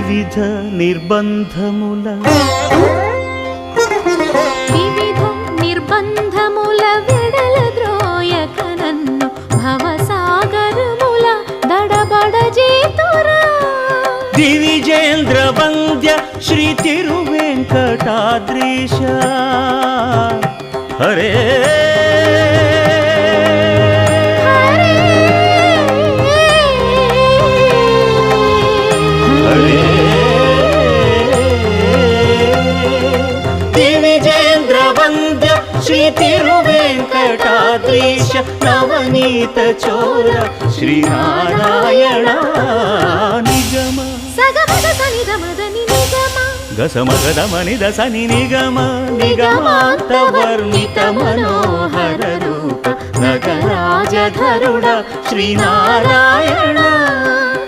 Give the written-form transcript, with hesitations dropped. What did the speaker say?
వివిధ నిర్బంధముల విడల ద్రోయక నన్ను భవసాగరముల దడబడ చేతురా దివిజేంద్ర వంద్య శ్రీ తిరువెంకటాద్రీశ హరే శ్రీ తిరువెంకటాద్రీశ నవనీత చోర శ్రీనారాయణ నిగమ గసమగదమని దసని నిగమ నిగమాంత వర్ణిత మనోహర రూప నగరాజధరుడ శ్రీనారాయణ